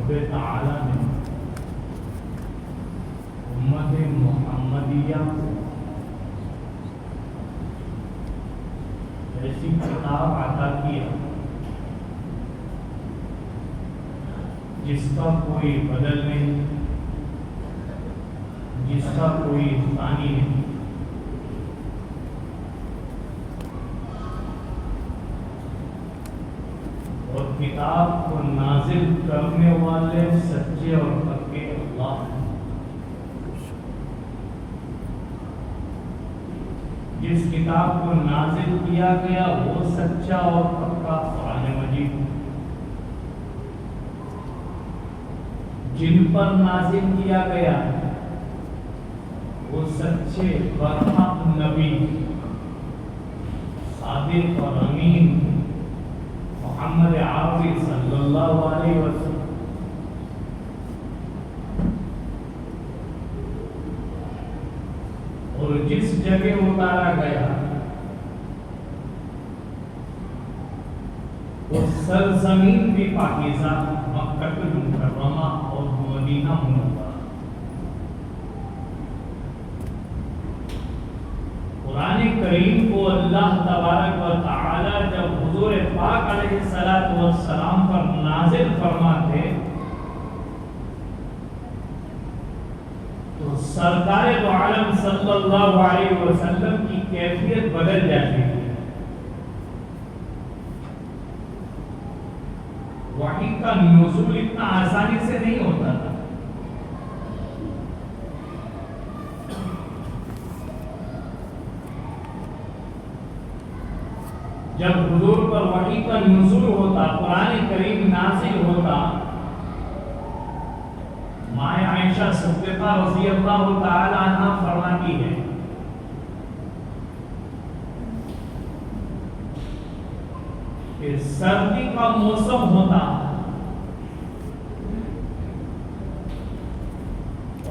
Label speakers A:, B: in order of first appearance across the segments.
A: رب تعالی نے امت محمدیہ کو ایسی کتاب عطا کیا جس کا کوئی بدل نہیں، جس کا کوئی ثانی نہیں، اور کتاب کو نازل کرنے والے سچے اور پکے اللہ ہیں۔ جس کتاب کو نازل کیا گیا وہ سچا اور پکا قرآن مجید، جن پر نازل کیا گیا وہ سچے برحق نبی، صادق اور امین محمد عربی صلی اللہ علیہ وسلم۔ اور جس جگہ اتارا گیا وہ سرزمین بھی پاکیزہ مکہ المکرمہ اور مدینہ منورہ۔ قرآن کریم کو اللہ تبارک و تعالی جب حضور پاک علیہ السلام پر نازل فرماتے تو سرکار دو عالم صلی اللہ علیہ وسلم کی کیفیت بدل جاتی ہے۔ وحی کا نزول اتنا آسانی سے نہیں ہوتا تھا۔ جب حضور پر وحی کا نزول ہوتا، قرآن کریم نازل ہوتا، ماں عائشہ صدیقہ رضی اللہ تعالی عنہ فرماتی ہے کہ سردی کا موسم ہوتا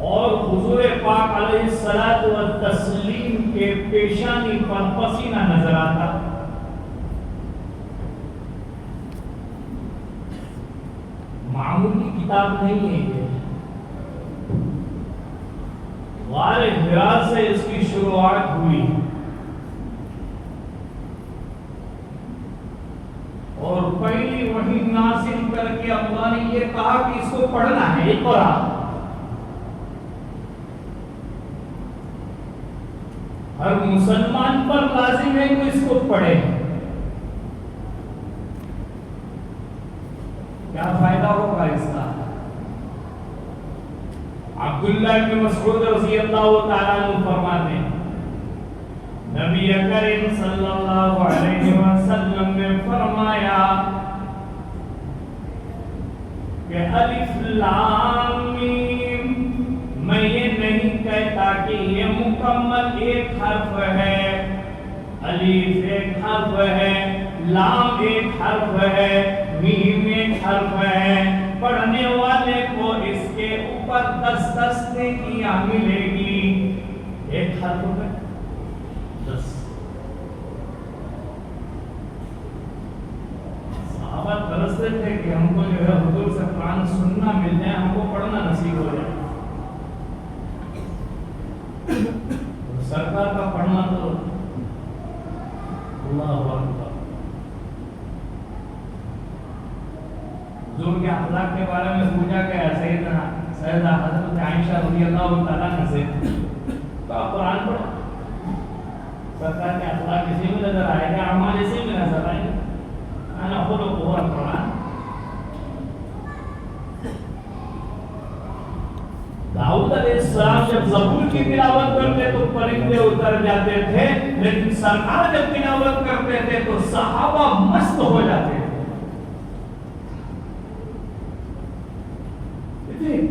A: اور حضور پاک علیہ الصلوۃ والتسلیم کے پیشانی پر پسینہ نظر آتا، معمولی کتاب نہیں ہے یہ، غار حرا سے اس کی شروعات ہوئی اور پہلی وحی نازل کر کے اللہ نے یہ کہا کہ اس کو پڑھنا ہے، اقرا۔ ہر مسلمان پر لازم ہے کہ اس کو پڑھے۔ کیا فائدہ ہوگا اس کا؟ عبداللہ بن مسعود رضی اللہ تعالیٰ عنہ فرماتے ہیں نبی کریم صلی اللہ علیہ وسلم نے فرمایا کہ الف لام میم، میں یہ نہیں کہتا کہ یہ مکمل ایک حرف ہے، الف ایک حرف ہے، لام ایک حرف ہے، میم ایک حرف ہے، پڑھنے والے کو اس کے اوپر 10 نیکیاں ملے گی۔ ایک حرف ہے 10۔ صحابہ ترستے تھے کہ ہم کو جو ہے حضور سے قرآن سننا مل جائے، ہم کو پڑھنا نصیب ہو جائے۔ سرکار کا پڑھنا تو اللہ اکبر۔ حضور کے اخلاق کے بارے میں پوچھا گیا سیدہ حضرت عائشہ رضی اللہ تعالیٰ عنہ سے، تو آپ قرآن پڑھو۔ سرکار کے اخلاق اسی میں نظر آئے گا، اعمال اسی میں نظر آئے گا۔ انا خلقہ القرآن۔ داؤد علیہ السلام جب زبور کی تلاوت کرتے تو پرندے اتر جاتے تھے، لیکن سرکار جب تلاوت کرتے تھے تو صحابہ مست ہو جاتے تھے۔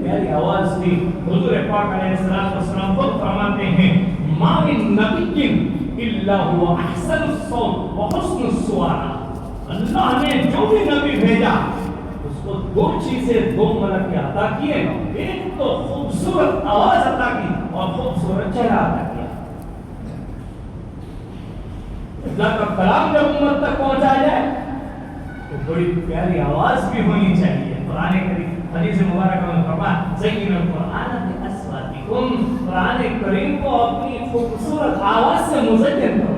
A: پیاری آواز تھی۔ حضور پاک علیہ السلام خود فرماتے ہیں ما من نبی الا هو احسن الصوت وحسن السوارہ۔ اللہ نے جو بھی نبی بھیجا اس کو دو چیزیں، دو ملکے عطا کیے، ایک تو خوبصورت آواز عطا کی اور خوبصورت چہرہ عطا کیا۔ اللہ کا کلام جب امت تک پہنچا جائے تو بڑی پیاری آواز بھی ہونی چاہیے، قرآن کریم حدیث مبارکہ میں فرمایا زین القرآن بأصواتکم، قرآن کریم کو اپنی خوبصورت آواز سے مزین کرو.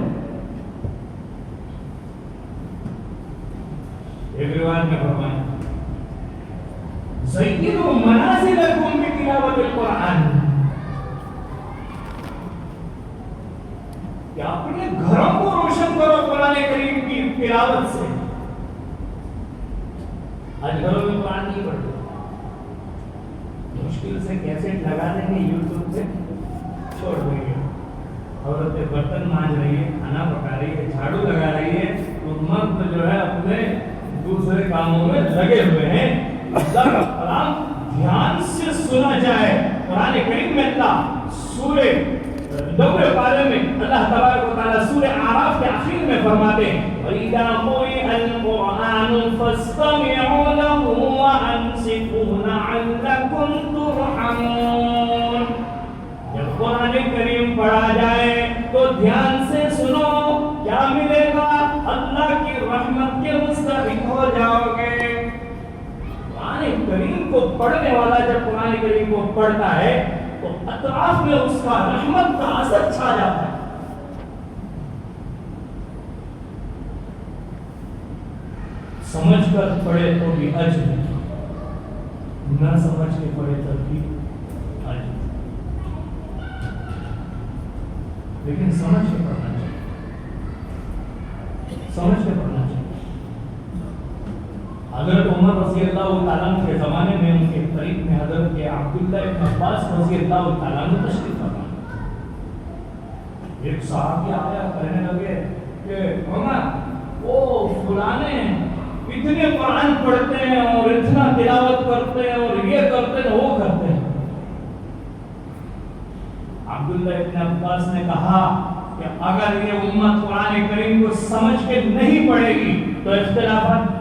A: ایک روایت میں فرمایا زینوا منازلکم بتلاوت القرآن، کہ اپنے گھروں کو روشن کرو قرآن کریم کی تلاوت سے. آج گھروں میں قرآن نہیں پڑھتے، مشکل سے کیسٹ لگا دیں گے یوٹیوب سے چھوڑ دیں گے. عورتیں برتن مانج رہی ہے، کھانا پکا رہی ہے، جھاڑو لگا رہی ہے، تو مرد جو ہے اپنے دوسرے کاموں میں لگے ہوئے ہیں. اللہ کا کلام دھیان سے سنا جائے. قرآن کریم میں اللہ سورہ نوے پارے میں اللہ تبارک و تعالیٰ سورہ اعراف کے آخر میں فرماتے ہیں وَإِذَا قُرِئَ الْقُرْآنُ فَاسْتَمِعُوا لَهُ وَأَنصِتُوا لَعَلَّكُمْ تُرْحَمُونَ. جب قرآن کریم پڑھا جائے تو دھیان سے سنو، کیا ملے گا؟ اللہ کی رحمت کے مستحق ہو جاؤ گے. قرآن کریم کو پڑھنے والا جب قرآن کریم کو پڑھتا ہے تو اطراف میں اس کا رحمت کا اثر چھا جاتا ہے. سمجھ کر پڑھے تو بھی اجر، نہ سمجھ کے پڑھے تو بھی اجر. لیکن سمجھ کے پڑھنا چاہیے، سمجھ کے پڑھنا چاہیے. حضرت عمر رضی اللہ تعالیٰ عنہ کے زمانے میں ان کے قریب میں حضرت عبداللہ ابن عباس رضی اللہ تعالیٰ عنہ تشریف فرما. ایک صحابی آیا، کہنے لگے کہ عمر وہ فلانے اتنے قرآن پڑھتے ہیں اور اتنا تلاوت کرتے ہیں اور یہ کرتے ہیں وہ کرتے ہیں. عبداللہ ابن عباس نے کہا کہ اگر یہ امت قرآن کریم کو سمجھ کے نہیں پڑھے گی تو اختلافات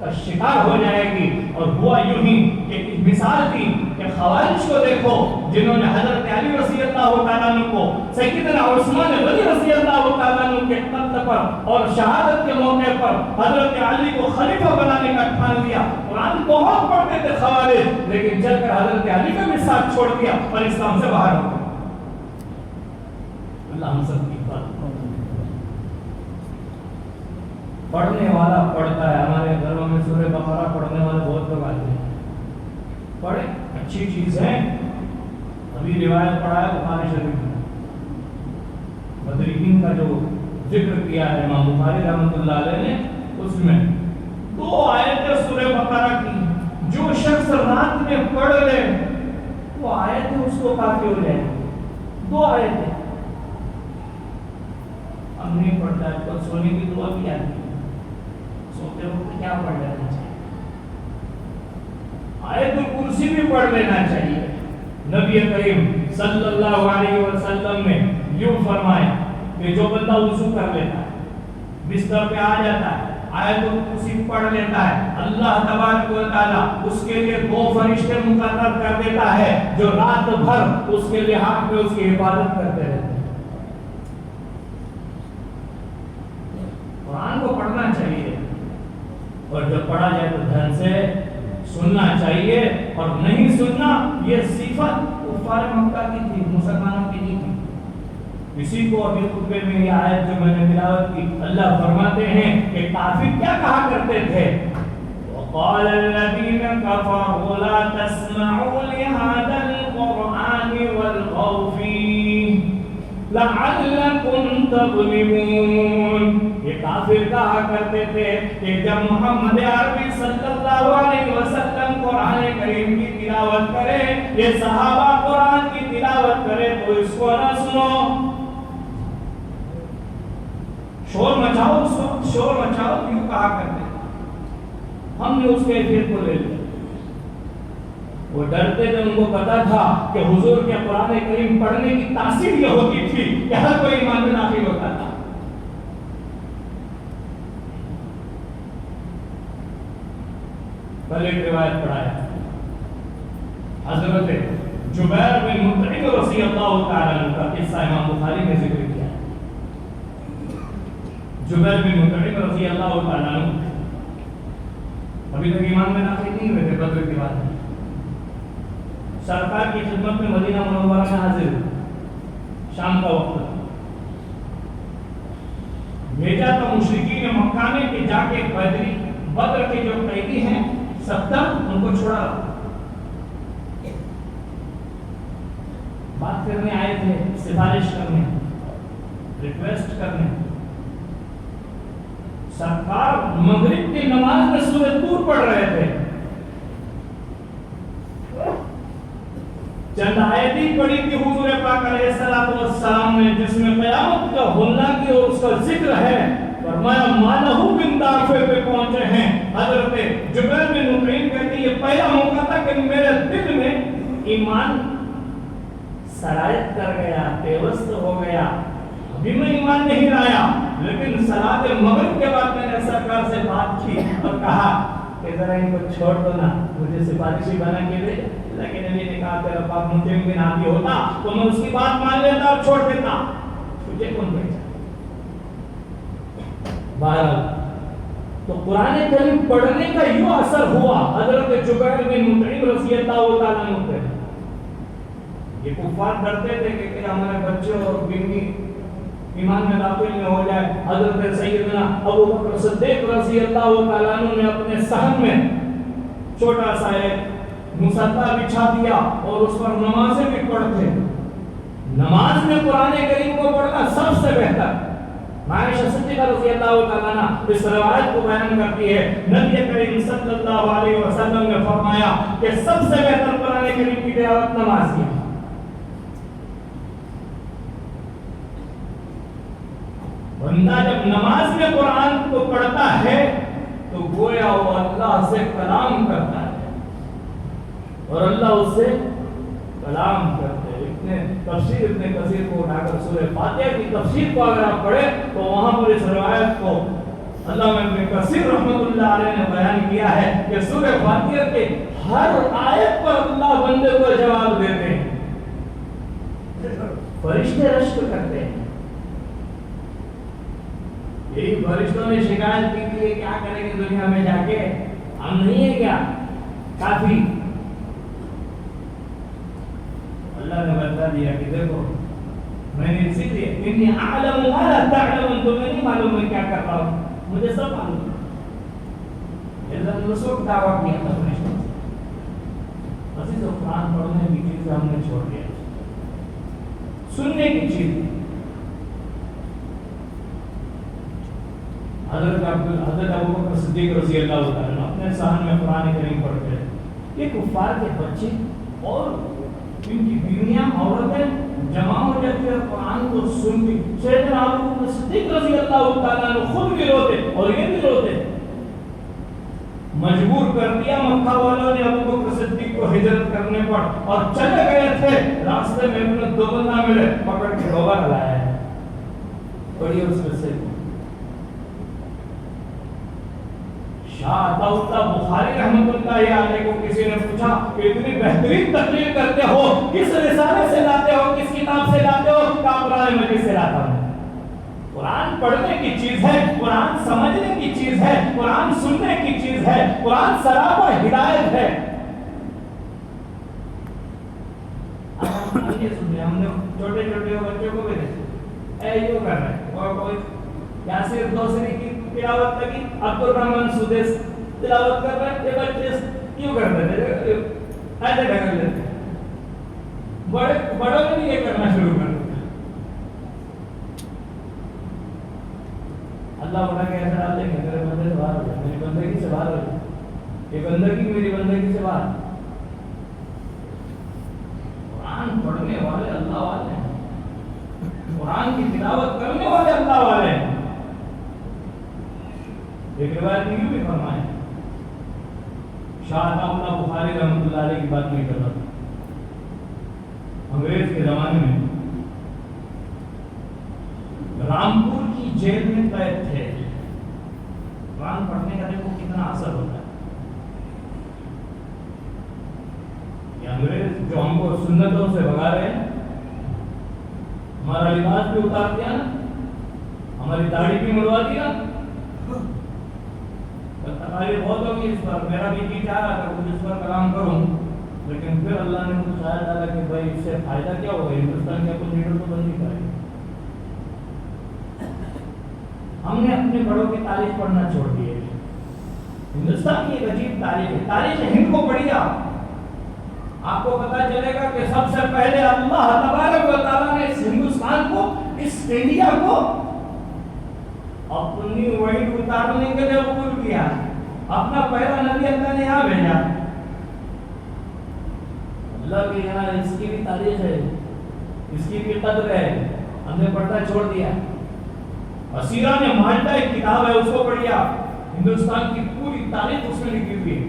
A: کا شکار ہو جائے گی. اور ہوا یوں ہی کہ مثال تھی کہ خوارج کو دیکھو جنہوں نے حضرت علی رضی اللہ تعالیٰ عنہ کو سیدنا عثمان غنی رضی اللہ تعالیٰ عنہ کے قتل پر اور شہادت کے موقع پر حضرت علی کو خلیفہ بنانے کا ٹھان لیا. قرآن بہت پڑھتے تھے خوارج، لیکن چل کر حضرت علی کا بھی ساتھ چھوڑ دیا اور اسلام سے باہر ہو گئے. اللہ ہم سب کی بات. پڑھنے والا پڑھتا ہے. ہمارے گھروں میں سورہ بقرہ پڑھنے والے بہت لوگ آتے ہیں. پڑھے، اچھی چیز ہے. ابھی روایت پڑھا ہے بخاری شریف میں، بدرین کا جو ذکر کیا ہے امام بخاری رحمۃ اللہ علیہ نے، اس میں 2 آیتیں سورہ بقرہ کی جو شخص رات میں پڑھ لے وہ آیتیں اس کو کافی ہو جائے. 2 آیتیں ہم نہیں پڑھتا ہے تو سونے کی دعا بھی آتی ہے. سوتے وقت کیا پڑھ لینا چاہیے؟ آیت الکرسی بھی پڑھ لینا چاہیے. نبی کریم صلی اللہ علیہ وسلم نے یوں فرمایا کہ جو بندہ وضو کر لیتا ہے، بستر پہ آ جاتا ہے، آیت الکرسی پڑھ لیتا ہے، اللہ تبارک و تعالیٰ اس کے لیے 2 فرشتے مقرر کر دیتا ہے جو رات بھر اس کے لحاظ میں اس کی حفاظت کرتے رہتے ہیں. قرآن کو پڑھنا چاہیے اور جب پڑھا جائے تو دھیان سے سننا چاہیے. اور نہیں سننا یہ صفت کفار مکہ کی تھی، مسلمانوں کی نہیں تھی. اسی کو ابھی خطبے میں یہ آیت جو میں نے تلاوت کی، اللہ فرماتے ہیں کہ کافر کیا کہا کرتے تھے؟ وقال الذين كفروا لا تسمعوا لهذا القرآن والغوا فيه لعلكم تغلبون. یہ کافر کہا کرتے تھے کہ جب محمد عربی صلی اللہ علیہ وسلم قرآن کریم کی تلاوت کرے، یہ صحابہ قرآن کی تلاوت کرے تو اس کو نہ سنو، شور مچاؤ، اس وقت شور مچاؤ کیوں کہا کرتے. ہم نے اس کیفیت کو لے لیا. وہ ڈرتے تھے، ان کو پتا تھا کہ حضور کے قرآن کریم پڑھنے کی تاثیر یہ ہوتی تھی کہ ہر کوئی ایمان میں داخل ہوتا تھا. کل ایک روایت پڑھایا، حضرت جبیر بن مطعم رضی اللہ تعالیٰ عنہ کا قصہ امام بخاری نے ذکر کیا ہے. جبیر بن مطعم رضی اللہ تعالیٰ عنہ ابھی تک ایمان میں داخل نہیں ہوئے تھے بدر کے بعد سرکار کی خدمت میں مدینہ منورہ میں حاضر ہوئے، شام کا وقت بھیجا تو مشرکین مکہ نے کہ جا کے بدر کے جو قیدی ہیں 70 ان کو چھوڑا، بات کرنے آئے تھے، سفارش کرنے، ریکویسٹ کرنے۔ سرکار مغرب کی نماز میں سورۃ طور پڑھ رہے تھے، چند آیتیں پڑھی تھی حضور پاک علیہ السلام نے جس میں قیامت کا ہولناکی اور اس کا ذکر ہے۔ فرمایا مالہ بن دافع پہ پہنچے ہیں، حضرت جبیر بن مطعم کہتے ہیں یہ پہلا موقع تھا کہ میرے دل میں ایمان سرایت کر گیا، پیوست ہو گیا، ابھی میں ایمان نہیں لایا، لیکن صلاۃ مغرب کے بعد میں نے سرکار سے بات کی اور کہا کہ ذرا ان کو چھوڑ دو نا، مجھے سفارشی بنا کے دے۔ لیکن نبی نے کہا تیرا باپ مطعم بن عدی ہوتا تو میں اس کی بات مان لیتا اور چھوڑ دیتا، تجھے کون بھیجا؟ بہرحال تو قرآن کریم پڑھنے کا یوں اثر ہوا حضرت جبیر بن مطعم رضی اللہ تعالیٰ عنہ پہ۔ یہ کفار ڈرتے تھے کہ ہمارے بچے اور بیوی ایمان میں داخل نہ ہو جائے۔ حضرت سیدنا ابو بکر صدیق رضی اللہ تعالیٰ عنہ نے اپنے صحن میں چھوٹا سا ایک مصطبہ بچھا دیا اور اس پر نمازیں بھی پڑھتے۔ نماز میں قرآن کریم کو پڑھنا سب سے بہتر۔ عائشہ صدیقہ رضی اللہ تعالیٰ عنہ اس روایت کو بیان کرتی ہے، نبی کریم صلی اللہ علیہ وسلم نے فرمایا کہ سب سے بہتر قرآن کریم کی تلاوت نماز کی۔ بندہ جب نماز میں قرآن کو پڑھتا ہے تو گویا وہ اللہ سے کلام کرتا ہے اور اللہ اس سے کلام کرتے ہیں۔ تفسیر ابن کثیر کو اٹھا کر سورہ فاتحہ کی تفسیر کو اگر آپ پڑھیں تو وہاں پر اس روایت کو علامہ ابن کثیر رحمۃ اللہ علیہ نے بیان کیا ہے کہ سورہ فاتحہ کے ہر آیت پر اللہ بندے کو جواب دیتے ہیں، فرشتے رشک کرتے ہیں۔ یہی فرشتوں نے شکایت کی تھی کیا کریں گے دنیا میں جا کے، ہم نہیں ہے کیا کافی؟ اللہ نے بتا دیا کہ دیکھو میں نے اسی لیے انی اعلم ما لا تعلمون، تمہیں نہیں معلوم میں کیا کر رہا ہوں، مجھے سب معلوم ہے۔ اللہ نے اس وقت دعویٰ کیا تھا فرشتوں سے، عزیز و قرآن پڑھنے کی چیز ہم نے چھوڑ دیا، سننے کی چیز۔ حضرت ابو بکر صدیق رضی اللہ تعالیٰ عنہ اپنے صحن میں قرآن کریم پڑھتے ہیں۔ یہ کفار کے بچے اور ان کی بیویاں عورتیں جمع ہو جاتی ہیں قرآن کو سنتی۔ سیدنا ابو بکر صدیق رضی اللہ تعالیٰ عنہ خود بھی روتے اور یہ بھی روتے۔ مجبور کر دیا مکہ والوں نے ابو بکر صدیق کو ہجرت کرنے پر، اور چلے گئے تھے، راستے میں انہیں دو بندہ ملے، پکڑ کے ڈوبا لایا ہے، پڑھی اس میں سے شاہ عطاء بخاری رحمۃ اللہ علیہ کو کسی نے پوچھا کہ اتنی بہترین تقریر کرتے ہو کس رسالے سے لاتے ہو، کس کتاب سے لاتے ہو؟ کہا قرآن مجید سے لاتا ہوں۔ قرآن پڑھنے کی چیز ہے، قرآن سمجھنے کی چیز ہے، قرآن سننے کی چیز ہے، قرآن سراپا ہدایت ہے۔ ہم نے چھوٹے چھوٹے بچوں کو بھی دیکھا اے یوں کر رہے ہیں، اور کوئی یاسر دوسری کی تلاوت لگی، عبد الرحمن سدیس تلاوت کر رہے ہیں، یہ بچے کیوں کرتے تھے ایسے ڈھکل لیتے، بڑوں نے بھی یہ کرنا شروع کر دیا۔ اللہ بڑا کہ ایسا ڈال دیں گے میرے بندے سے باہر ہو جائے، میری بندگی سے باہر ہو جائے، یہ بندگی میری بندگی سے باہر۔ قرآن پڑھنے والے اللہ والے ہیں، قرآن کی تلاوت کرنے والے اللہ والے ہیں۔ ایک روایت میں بھی فرمایا، شاہ عطاء بخاری رحمۃ اللہ علیہ کی بات نہیں کر رہا تھا، انگریز کے زمانے میں رامپور کی جیل میں قید تھے۔ قرآن پڑھنے کا دیکھو کتنا اثر ہوتا ہے۔ یہ انگریز جو ہم کو سنتوں سے بھگا رہے ہیں، ہمارا لباس بھی اتار دیا نا، ہماری داڑھی بھی مڑوا دیا، تعریف بہت ہوگی اس پر، میرا بھی جی چاہ رہا تھا کچھ اس پر کلام کروں، لیکن پھر اللہ نے مجھے خیال ڈالا کہ بھائی اس سے فائدہ کیا ہوگا، ہندوستان کا کوئی لیڈر تو بن نہیں پائے گا۔ ہم نے اپنے بڑوں کی تاریخ پڑھنا چھوڑ دی ہے۔ ہندوستان کی ایک عجیب تاریخ ہے، تاریخ ہند کو پڑھیے آپ کو پتا چلے گا کہ سب سے پہلے اللہ تبارک و تعالیٰ نے اس ہندوستان کو، اس انڈیا کو اپنی وحی اتارنے کے لیے قبول کیا، اپنا پہلا نبی اللہ نے یہاں بھیجا۔ اللہ کے یہاں اس کی بھی تاریخ ہے، اس کی بھی قدر ہے، ہم نے پڑھنا چھوڑ دیا۔ اسیرہ نے ماجدہ ایک کتاب ہے، اس کو پڑھیا، ہندوستان کی پوری تاریخ اس میں لکھی ہوئی ہے۔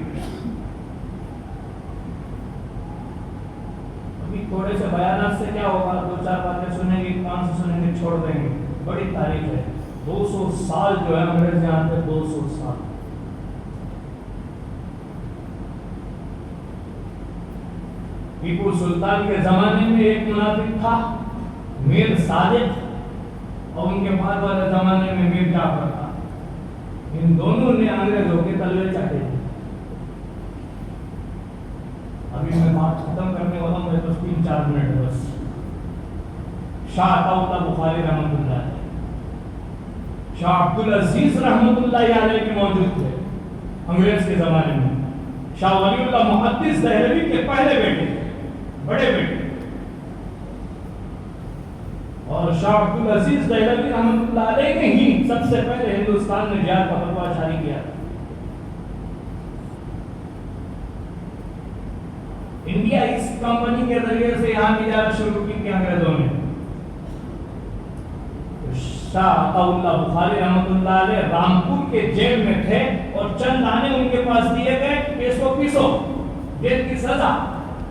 A: ابھی تھوڑے سے بیانات سے کیا ہوگا، دو چار باتیں سنیں گے، 500 سنیں گے، چھوڑ دیں گے۔ بڑی تاریخ ہے، 200 سال جو ہے انگریز یہاں پہ، 200 سال۔ ٹیپو سلطان کے زمانے میں ایک منافق تھا میر صادق، اور ان کے بعد والے زمانے میں میر جعفر تھا۔ ان دونوں نے انگریزوں کے تلوے چاٹے تھے۔ ابھی میں بات ختم کرنے والا ہوں، میرے پاس 3-4 منٹ ہے بس۔ شاہ عطاءاللہ بخاری رحمۃ اللہ علیہ، شاہ عبدالعزیز رحمۃ اللہ علیہ بھی موجود تھے انگریز کے زمانے میں۔ شاہ ولی اللہ محدث دہلوی کے پہلے بیٹے، بڑے بیٹے، اور شاہ عبدالعزیز دہلوی رحمۃ اللہ علیہ نے ہی سب سے پہلے ہندوستان میں جہاد کا فتویٰ جاری کیا۔ انڈیا اس کمپنی کے ذریعے سے یہاں تجارت شروع کی تھی انگریزوں نے۔ شاہ عطاءاللہ بخاری رحمۃ اللہ علیہ رامپور کے جیل میں تھے، اور چند دانے ان کے پاس دیے گئے کہ اس کو پیسو، جیل کی سزا۔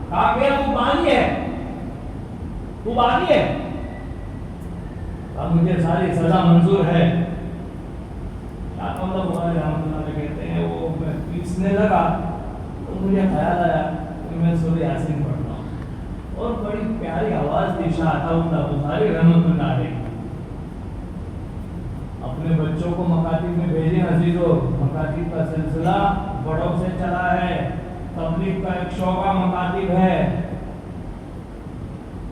A: کہا گیا تو بانی ہے، تو بانی ہے، اب مجھے ساری سزا منظور ہے۔ شاہ عطاءاللہ بخاری رحمۃ اللہ علیہ کہتے ہیں وہ میں پیسنے لگا تو مجھے خیال آیا کہ میں سورہ یاسین پڑھتا ہوں، اور بڑی پیاری آواز تھی شاہ عطاءاللہ بخاری رحمۃ اللہ علیہ۔ اپنے بچوں کو مکاتب میں بھیجیں عزیزو، مکاتب کا سلسلہ بڑوں سے چلا ہے، تبلیغ کا ایک شعبہ مکاتب ہے،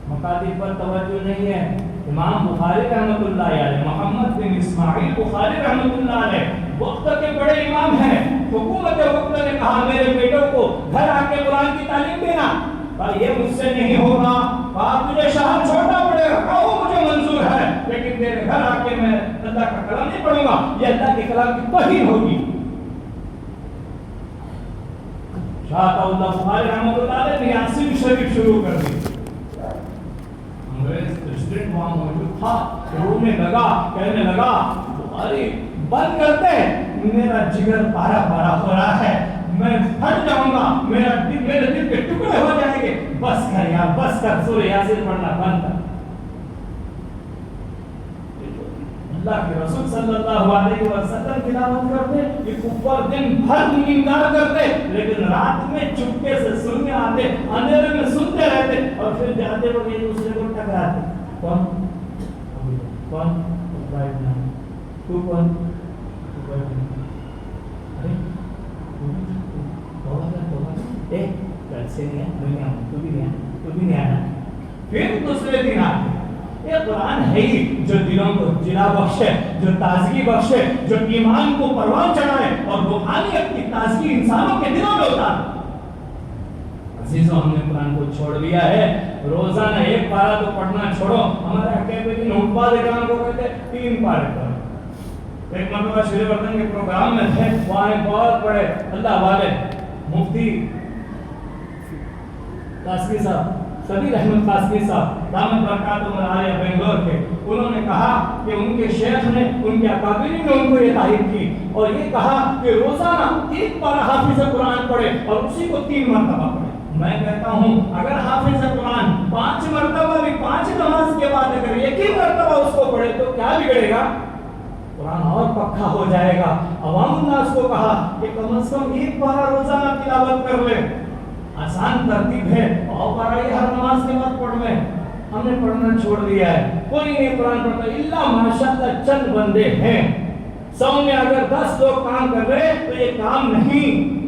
A: مکاتب پر توجہ نہیں ہے۔ امام بخاری رحمۃ اللہ علیہ، محمد بن اسماعیل بخاری رحمۃ اللہ علیہ وقت کے بڑے امام ہیں۔ حکومت وقت نے کہا میرے بیٹوں کو گھر آ کے قرآن کی تعلیم دینا، پر یہ مجھ سے نہیں ہوگا، آپ مجھے شہر چھوڑنا پڑے گا، کہو مجھے منظور ہے، لیکن میرے گھر آ کے میں اللہ کا کلام نہیں پڑھوں گا، یہ اللہ کے کلام کی توہین ہوگی۔ شاہ عطاءاللہ بخاری رحمۃ اللہ علیہ نے یاسین شریف شروع کر دی۔ انگریز پریزیڈنٹ وہاں موجود تھا، رونے لگا، کہنے لگا بخاری بند کرتے، میرا جگر پارا پارا ہو رہا ہے، میں پھٹ جاؤں گا، میرے دل کے ٹکڑے ہو جائیں گے، بس کر یار، بس کر، سورہ یاسین پڑھنا بند کر۔ اللہ کے رسول صلی اللہ علیہ وسلم تلاوت کرتے، یہ کفار دن بھر انکار کرتے، لیکن رات میں چپکے سے سننے آتے، اندھیرے میں سنتے رہتے، اور پھر جاتے وقت ایک دوسرے کو ٹکراتے۔ کون کون تو کون؟ کل سے نہیں آؤں، تو بھی نہیں آنا۔ پھر دوسرے دن آتے۔ یہ قرآن ہے ہی جو دلوں کو جلا بخشے، جو تازگی بخشے، جو ایمان کو پروان چڑھائے، اور روحانیت کی تازگی انسانوں کے دلوں میں اتارے۔ عزیزوں، ہم نے قرآن کو چھوڑ دیا ہے، روزانہ ایک پارہ تو پڑھنا چھوڑو۔ ہمارے حقیقت میں نوٹبا دیکھنا کو کہتے 3 پارے پڑھو۔ ایک مرتبہ شری وردھن کے پروگرام میں تھے، وہاں بہت بڑے اللہ والے مفتی قاسمی صاحب، سبیر احمد قاسمی صاحب دامت برکاتہم العالیہ بنگلور کے، انہوں نے کہا کہ ان کے شیخ نے، ان کے اکابرین نے ان کو یہ تائید کی اور یہ کہا کہ روزانہ 1 پارہ حافظ قرآن پڑھے اور اسی کو 3 مرتبہ پڑھے۔ میں کہتا ہوں اگر حافظ قرآن 5 مرتبہ بھی 5 نماز کے بعد اگر 1 مرتبہ اس کو پڑھے تو کیا بگڑے گا؟ قرآن اور پکا ہو جائے گا۔ عوام الناس کو کہا کہ کم از کم 1 پارہ روزانہ تلاوت کر لے، آسان ترتیب ہے، اور پارہ یہ ہر نماز کے بعد پڑھ لیں۔ ہم نے پڑھنا چھوڑ دیا ہے، کوئی نہیں قرآن پڑھتا، الا ماشاءاللہ چند بندے ہیں 100 میں اگر 10 لوگ کام کر رہے تو یہ کام نہیں.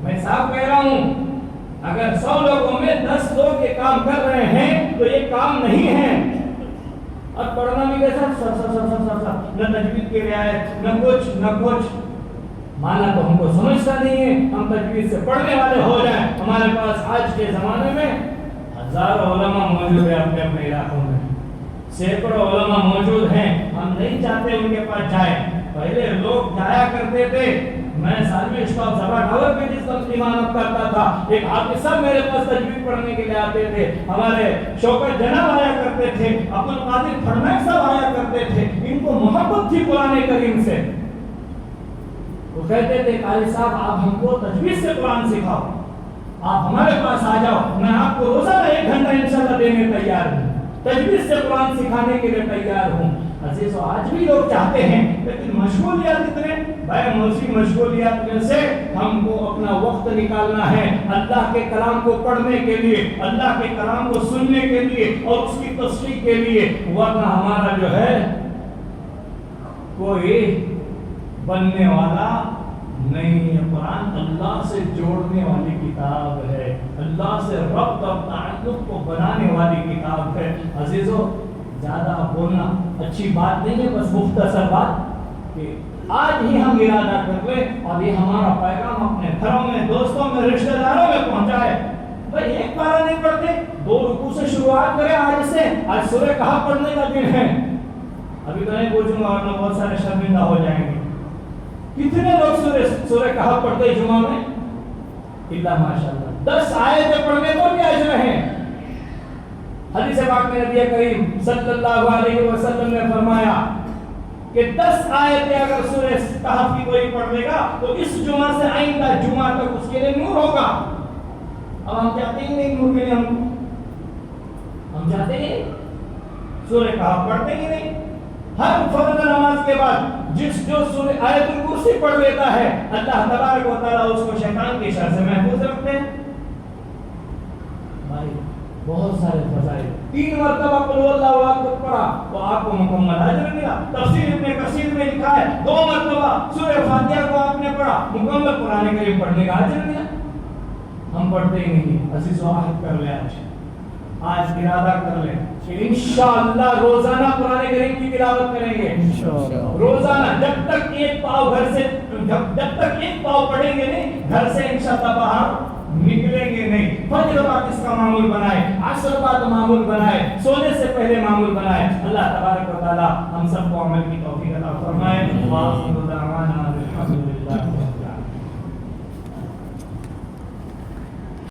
A: میں صاحب کہہ رہا ہوں اگر 100 لوگوں میں 10 لوگ یہ کام کر رہے ہیں تو یہ کام نہیں ہے. اور پڑھنا بھی کیسا نہ تجوید کی رعایت نہ کچھ مانا تو ہم کو سمجھتا نہیں ہے. ہم تجوید سے پڑھنے والے ہو جائیں. ہمارے پاس آج کے زمانے میں ہزاروں علماء موجود ہیں اپنے اپنے علاقوں میں, سینکڑوں علماء موجود ہیں. ہم نہیں چاہتے ان کے پاس جائیں. پہلے لوگ جایا کرتے تھے. میں سالمی اسٹاف سبا ٹاور میں جس وقت امامت کرتا تھا, ایک حافظ صاحب میرے پاس تجوید پڑھنے کے لیے آتے تھے. ہمارے شوکت جناب آیا کرتے تھے, عبد القادر فرمائش صاحب آیا کرتے تھے. ان کو محبت تھی قرآن کریم سے. وہ کہتے تھے قاری صاحب آپ ہم کو تجوید سے قرآن سکھاؤ, آپ ہمارے پاس آ جاؤ, میں آپ کو روزانہ 1 گھنٹہ انشاءاللہ دینے تیار ہوں, تجوید سے قرآن سکھانے کے لیے تیار ہوں. عزیزو آج بھی لوگ چاہتے ہیں لیکن مشغولیات اتنے بھائی موسی مشغولیات میں سے ہم کو اپنا وقت نکالنا ہے اللہ کے کلام کو پڑھنے کے لیے, اللہ کے کلام کو سننے کے لیے اور اس کی تصدیق کے لیے. ورنہ ہمارا جو ہے کوئی بننے والا نہیں ہے. قرآن اللہ سے جوڑنے والی کتاب ہے, اللہ سے ربط اور تعلق کو بنانے والی کتاب ہے. عزیزو زیادہ بولنا اچھی بات نہیں ہے, بس مختصر بات کہ آج ہی ہم ارادہ کر لیں اور یہ ہمارا پیغام اپنے گھروں میں, دوستوں میں, رشتہ داروں میں پہنچائے. بھائی ایک پارہ نہیں پڑھتے, 2 رکوع سے شروعات کریں. آج سے آج سورہ کہف پڑھنے کا دن ہے. ابھی تو نہیں پوچھوں گا ورنہ بہت سارے شرمندہ ہو جائیں گے. کتنے لوگ سورہ کہف پڑھتے جمعہ میں؟ اللہ ماشاءاللہ 10 آیتیں پڑھنے کو بھی اجر ہے. حدیث پاک میں نبی کریم صلی اللہ علیہ وسلم نے فرمایا کہ 10 آیتیں اگر سورہ کہف کی کوئی پڑھ لے گا تو اس جمعہ سے آئندہ جمعہ تک اس کے لیے نور ہوگا. اب ہم چاہتے ہی نہیں نور کے لیے, ہم چاہتے ہیں سورہ کہف پڑھتے ہی نہیں. ہر فرض نماز کے بعد جو سورہ آیت الکرسی پڑھ لیتا ہے اللہ تبارک و تعالیٰ اس کو شیطان کی شر سے محفوظ رکھتے ہیں. بھائی بہت سارے فضائل. 3 مرتبہ قل هو اللہ اکبر پڑھا تو آپ کو مکمل اجر ملا. تفسیر ابن کثیر میں لکھا ہے 2 مرتبہ سورہ فاتحہ کو آپ نے پڑھا, مکمل قرآن کریم پڑھنے کا اجر ملا. ہم پڑھتے ہی نہیں. عزیزو عہد کر لیں, آج ارادہ کر لیں کہ انشاءاللہ روزانہ قرآن کریم کی تلاوت کریں گے. روزانہ جب تک ایک پاؤ گھر سے جب تک ایک پاؤ پڑھیں گے نہیں, گھر سے انشاءاللہ باہر نکلیں گے نہیں. فجر بعد اس کا معمول بنائے, عصر بعد معمول بنائے, سونے سے پہلے معمول بنائے. اللہ تبارک و تعالی ہم سب کو عمل کی توفیق عطا فرمائے.